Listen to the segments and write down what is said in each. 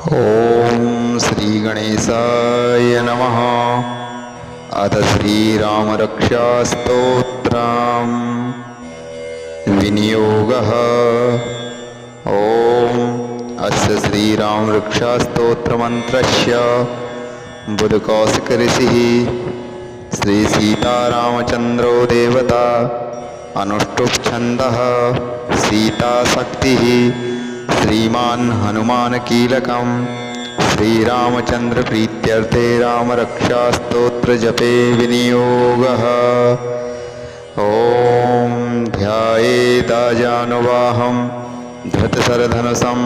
ओम श्री गणेशाय नमः। अथ श्रीरामरक्षास्तोत्रम् विनियोगः। ओम अस्य श्रीरामरक्षास्तोत्रमन्त्रस्य बुधकौशिकऋषिः श्रीसीतारामचन्द्रो देवता अनुष्टुप्छन्दः सीताशक्तिः श्रीमान् हनुमानकीलकं श्रीरामचन्द्र प्रीत्यर्थे रामरक्षास्तोत्र जपे विनियोगः। ॐ ध्यायेदाजानुवाहं धृतशरधनुषं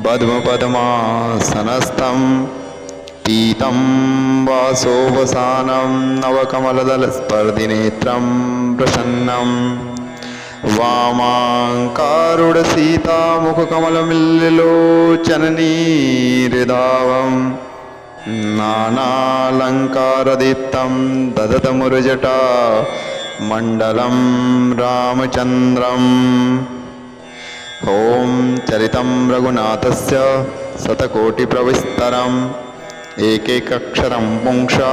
पद्मपद्मासनस्थं पीतं वासोवसानं नवकमलदलस्पर्धिनेत्रं प्रसन्नं वामाङ्कारुढसीतामुखकमलमिल्लिलोचननीहृदावं नानालङ्कारदीप्तं ददतमुरुजटा मण्डलं रामचन्द्रम्। ॐ चरितं रघुनाथस्य शतकोटिप्रविस्तरम् एकैकक्षरं पुंसा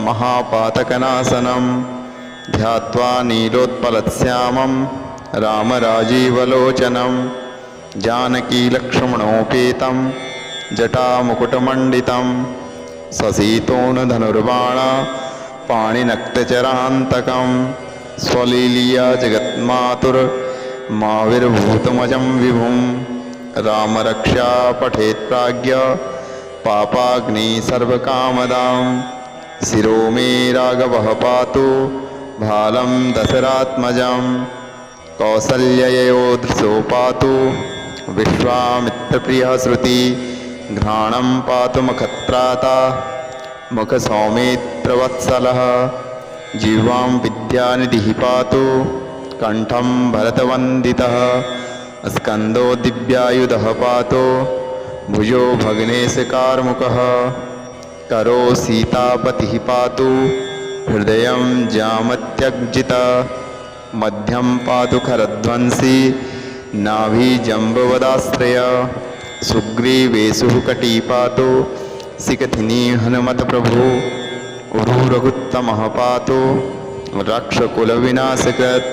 महापातकनाशनं ध्यात्वा नीलोत्पलश्यामं रामराजीवलोचनं जानकीलक्ष्मणोपेतं जटामुकुटमण्डितं ससीतोऽनुधनुर्बाण पाणिनक्तचरान्तकं स्वलीलया जगन्मातुर्माविर्भूतमजं विभुं रामरक्षा पठेत् प्राज्ञ पापाग्नि सर्वकामदां शिरो मे राघवः पातु भालं दशरात्मजं कौसल्ययो दृशो पातु विश्वामित्रप्रियः श्रुति घ्राणं पातु मुखत्राता मुखसौमित्रवत्सलः जिह्वां विद्यानिधिः पातु कण्ठं भरतवन्दितः स्कन्दो दिव्यायुधः पातु भुजो भग्नेशकार्मुकः करो सीतापतिः पातु हृदयं जामत्यग्जिता मध्यं पातु खरध्वंसी नाभिजम्बवदाश्रय सुग्रीवेषुः कटी पातु शिखथिनी हनुमत्प्रभु उरुरघुत्तमः पातु रक्षकुलविनाशकृत्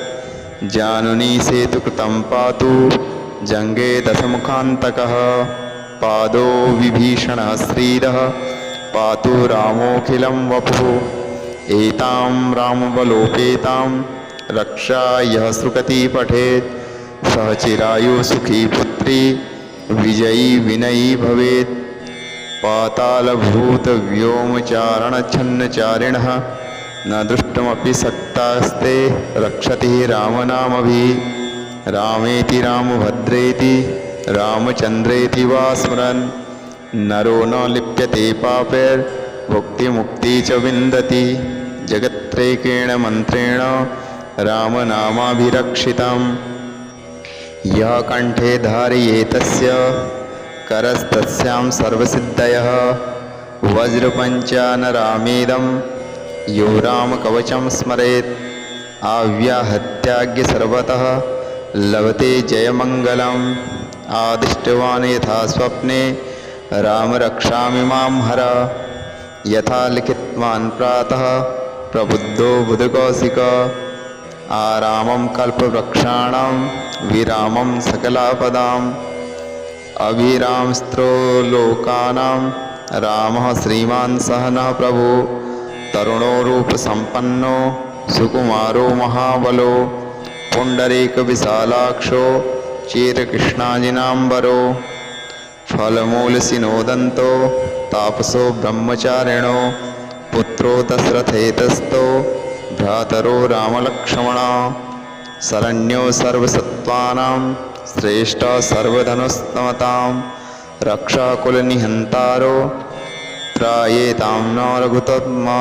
जानुनी सेतुकृतं पातु जङ्गे दशमुखान्तकः पादो विभीषणः श्रीरः पातु रामोऽखिलं वपुः एतां रामबलोपेतां रक्षा यः सुकृती पठेत् सः चिरायुः सुखी पुत्री विजयी विनयी भवेत्। पातालभूतव्योमचारणच्छन्नचारिणः न दृष्टमपि सक्तास्ते रक्षति रामनामभिः रामेति रामभद्रेति रामचन्द्रेति वा स्मरन् नरो न लिप्यते पापैर्भुक्तिमुक्ति च विन्दति जगत्त्रैकेण मन्त्रेण रामनामाभिरक्षितं यः कण्ठे धारयेतस्य करस्तस्यां सर्वसिद्धयः वज्रपञ्चानरामेदं यो रामकवचं स्मरेत् आव्याहत्याज्ञ सर्वतः लभते जयमङ्गलम् आदिष्टवान् यथा स्वप्ने रामरक्षामि मां हर यथा लिखितवान् प्रातः प्रबुद्धो बुधकौशिक आरामं कल्पवृक्षाणां विरामं सकलापदाम् अभिरामस्त्रो लोकानां रामः श्रीमान् सहनः प्रभु तरुणो रूपसम्पन्नो सुकुमारो महाबलो पुण्डरीकविशालाक्षो चिरकृष्णाजिनाम्बरो फलमूलसिनोदन्तो तापसो ब्रह्मचारिणो पुत्रो दशरथेतस्थो भ्रातरो रामलक्ष्मणा शरण्यो सर्वसत्त्वानां श्रेष्ठः सर्वधनुस्तमतां रक्षाकुलनिहन्तारो त्रायेतां न रघुत्तमा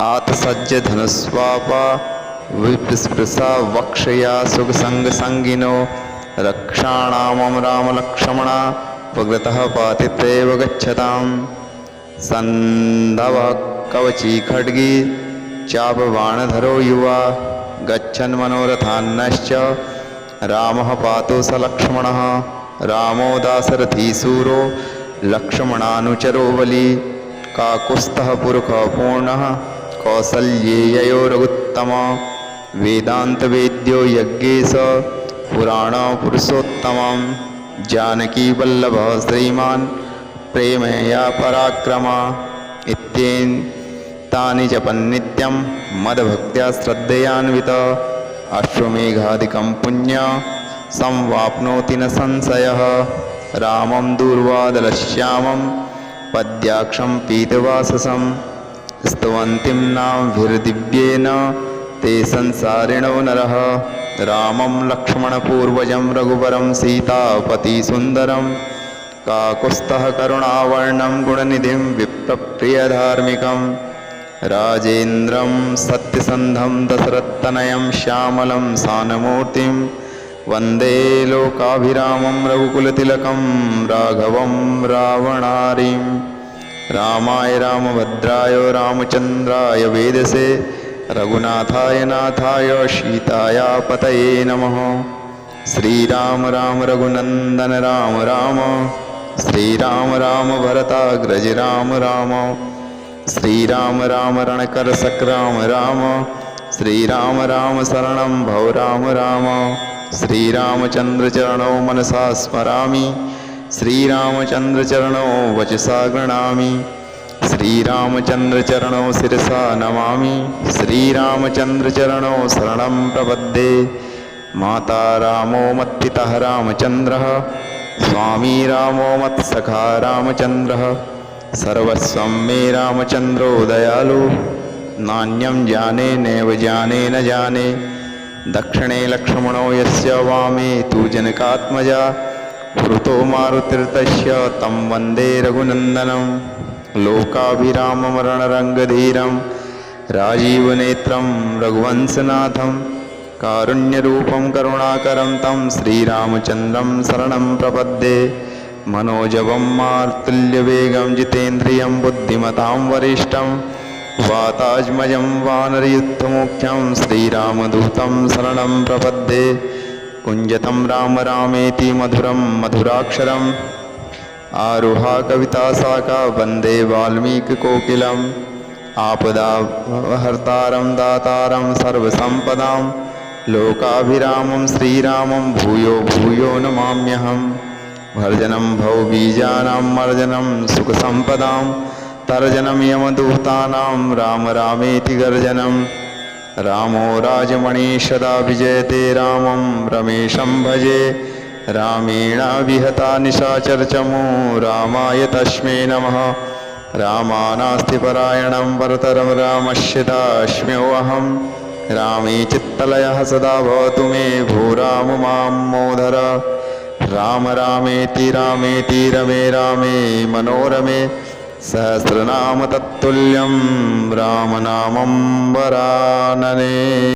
आतसज्जधनुस्वापा विस्पृशा वक्षया सुखसङ्गसङ्गिनो रक्षाणामं रामलक्ष्मणा उपगतः पातित्वेव गच्छतां सन्धवः कवची खड्गी चापबाणधरो युवा गच्छन् मनोरथान्नश्च रामः पातु स लक्ष्मणः रामो दाशरथी सूरो लक्ष्मणानुचरो बली काकुत्स्थः पुरुषः पूर्णः कौसल्येययो रघुत्तम वेदान्तवेद्यो यज्ञेश पुराणपुरुषोत्तमं जानकीवल्लभः श्रीमान् प्रेमया पराक्रमा इत्येतानि जपन्नित्यं मदभक्त्या श्रद्धयान्वितः अश्वमेघादिकं पुण्यं संवाप्नोति न संशयः रामं दूर्वादलश्यामं पद्याक्षं पीतवाससं स्तवन्तीं नामभिर्दिव्येन ते संसारिणो नरः रामं लक्ष्मणपूर्वजं रघुवरं सीतापतिसुन्दरं काकुत्स्थः करुणावर्णं गुणनिधिं विप्रप्रियधार्मिकं राजेन्द्रं सत्यसन्धं दशरथतनयं श्यामलं सानमूर्तिं वन्दे लोकाभिरामं रघुकुलतिलकं राघवं रावणारिं रामाय रामभद्राय रामचन्द्राय वेदसे रघुनाथाय नाथाय सीताया पतये नमः। श्रीराम राम रघुनंदन राम राम श्रीराम राम भरताग्रज राम राम श्रीराम राम रणकर सक्राम राम श्रीराम राम शरणं भव राम राम श्रीरामचंद्र चरणौ मनसा स्मरामि श्रीरामचंद्र चरणौ वचसा गृणामि श्रीरामचंद्र चरणौ शिरसा नमामि श्रीरामचंद्र चरणौ शरणं प्रपद्ये माता रामो मत्पितः रामचंद्रः स्वामी रामो मत्सखा रामचंद्रः सर्वस्वं मे रामचंद्रो दयालु नान्यं जाने नैव जाने न जाने दक्षिणे लक्ष्मणो यस्य वामे तु जनकात्मजा पुरतो मारुतिर्तस्य तं वन्दे रघुनन्दनं लोकाभिराममरणरङ्गधीरं राजीवनेत्रं रघुवंशनाथं कारुण्यरूपं करुणाकरं तं श्रीरामचन्द्रं शरणं प्रपद्ये मनोजवं मारुतुल्यवेगं जितेन्द्रियं बुद्धिमतां वरिष्ठं वातात्मजं वानरयुद्धमुख्यं श्रीरामदूतं शरणं प्रपद्ये कुञ्जतं राम रामेति मधुरं मधुराक्षरम् आरुहा कविता शाखा वन्दे वाल्मीकिकोकिलम् आपदाहर्तारं दातारं सर्वसम्पदां लोकाभिरामं श्रीरामं भूयो भूयो नमाम्यहम् भर्जनं भवबीजानां मर्जनं सुखसम्पदां तर्जनं यमदूतानां राम रामेति गर्जनं रामो राजमणि सदा विजयते रामं रमेशं भजे रामेण विहता निशाचरचमो रामाय तस्मै नमः रामानास्ति परायणं वरतरं रामस्य दास्म्यहं रामे चित्तलयः सदा भवतु मे भो राम मां मोधर राम रामेति रमे रामे मनोरमे सहस्रनाम तत्तुल्यं रामनामं वरानने।